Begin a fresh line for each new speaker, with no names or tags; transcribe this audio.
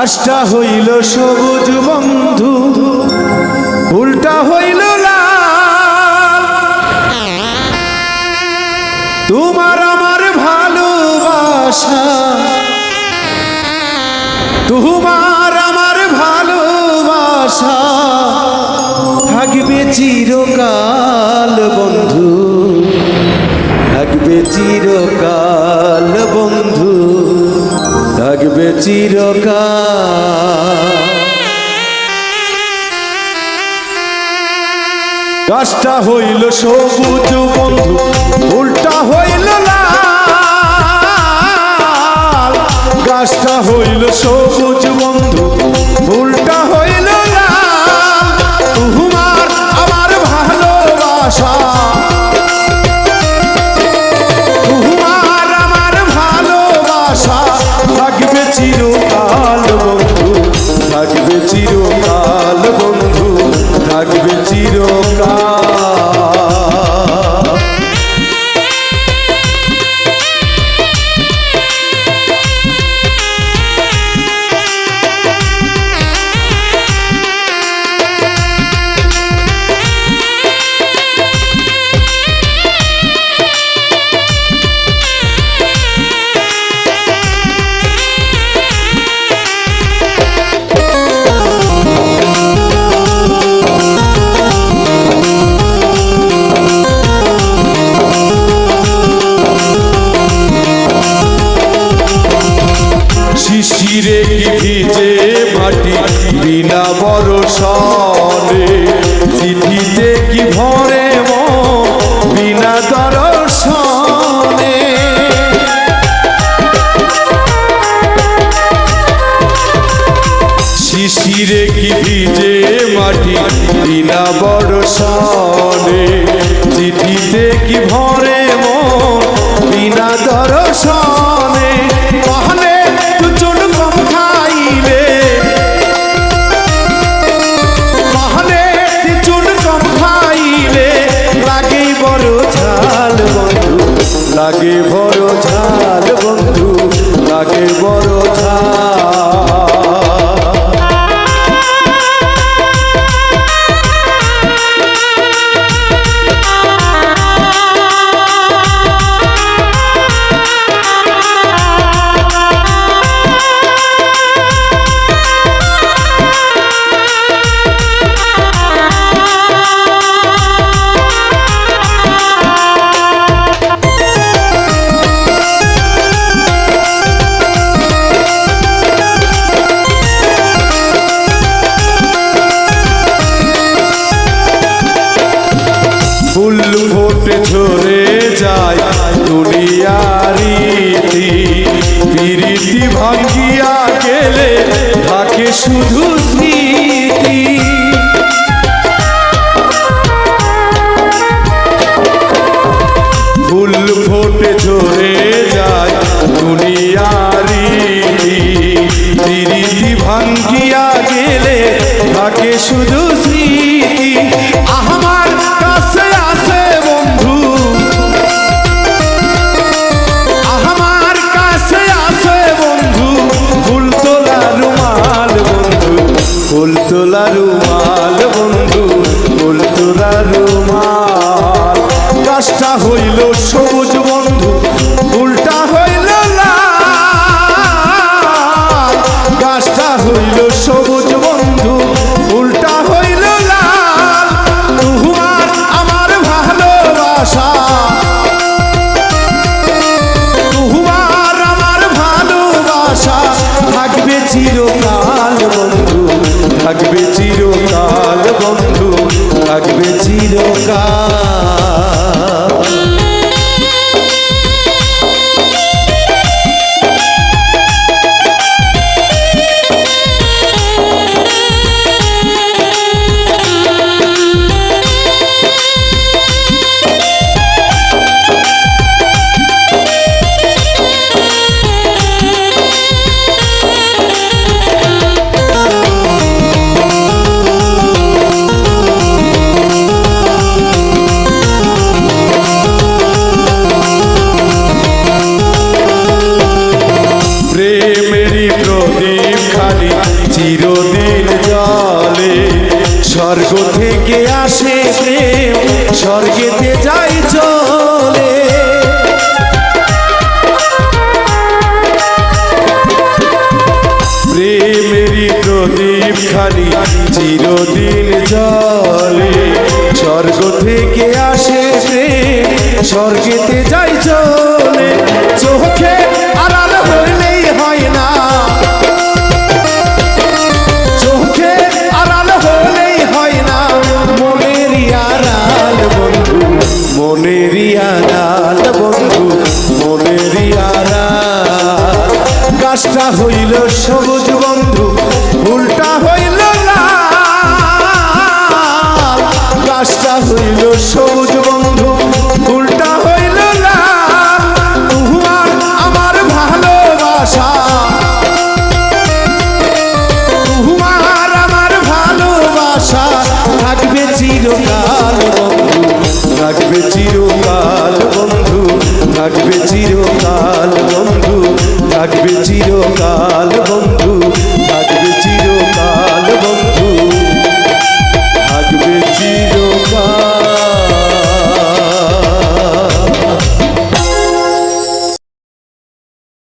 আশটা হইল সবুজ বন্ধু, উল্টা হইল লাল। তোমার আমার ভালোবাসা, তোমার আমার ভালোবাসা থাকবে চিরকাল বন্ধু, থাকবে চিরকাল বন্ধু, থাকবে চিরকাল। গাছটা হইল সবুজ বন্ধু, উল্টা হইল লাল। গাছটা হইল সবুজ বন্ধু, উল্টা হইল লাল। তোমার আমার ভালোবাসা, তোমার আমার ভালোবাসা থাকবে চিরকাল বন্ধু, থাকবে চিরকাল বন্ধু, থাকবে চিরকাল। শিশিরে কি ভিজে মাটি বিনা বরষণে, চিঠিতে কি ভরে মন বিনা দর্শনে। শিশিরে কি ভিজে মাটি বিনা বরষণে, চিঠিতে কি ভরে মন বিনা দর্শনে। মহলে চুন কম খাইলে, মহলে চুন কম খাইলে লাগে বড় ঝাল বন্ধু, লাগে বড় ঝাল বন্ধু, লাগে বড় ঝাল। ফুল ফোটে ঝরে যায় দুনিয়ার রীতি, প্রীতি ভাঙ্গিয়া গেলে থাকে শুধু স্মৃতি। ফুল ফোটে ঝরে যায় দুনিয়ার রীতি, প্রীতি ভাঙ্গিয়া গেলে থাকে শুধু স্মৃতি। আমার কাছে আছে বন্ধু, আমার কাছে আছে বন্ধু ফুল তোলা রুমাল বন্ধু, ফুল তোলা রুমাল বন্ধু, ফুল তোলা রুমাল। গাছটা হইল সবুজ বন্ধু, উল্টা হইল লাল। গাছটা হইল সবুজ বন্ধু, উল্টা হইল লাল। তোমার আমার ভালোবাসা, তোমার আমার ভালোবাসা থাকবে চিরকাল বন্ধু, থাকবে চিরকাল বন্ধু, থাকবে চিরকাল। স্বর্গ থেকে আসে প্রেম স্বর্গেতে যাই চলে প্রেমেরই প্রদীপ খানি চিরদিন জ্বলে স্বর্গ থেকে আসে প্রেম স্বর্গেতে যাই চলে চোখে আড়াল হইলেই হয় না চোখে আড়াল হলেই হয় না মনেরই আড়াল বন্ধু মনেরই আড়াল বন্ধু মনেরই আড়াল গাছটা হইল সবুজ বন্ধু ফুলটা হইল লাল গাছটা হইল সবুজ বন্ধু ফুলটা হইল লাল তোমার আমার ভালোবাসা তোমার আমার ভালোবাসা থাকবে চিরকাল বন্ধু থাকবে চিরকাল বন্ধু থাকবে চিরকাল বন্ধু থাকবে চিরকাল বন্ধু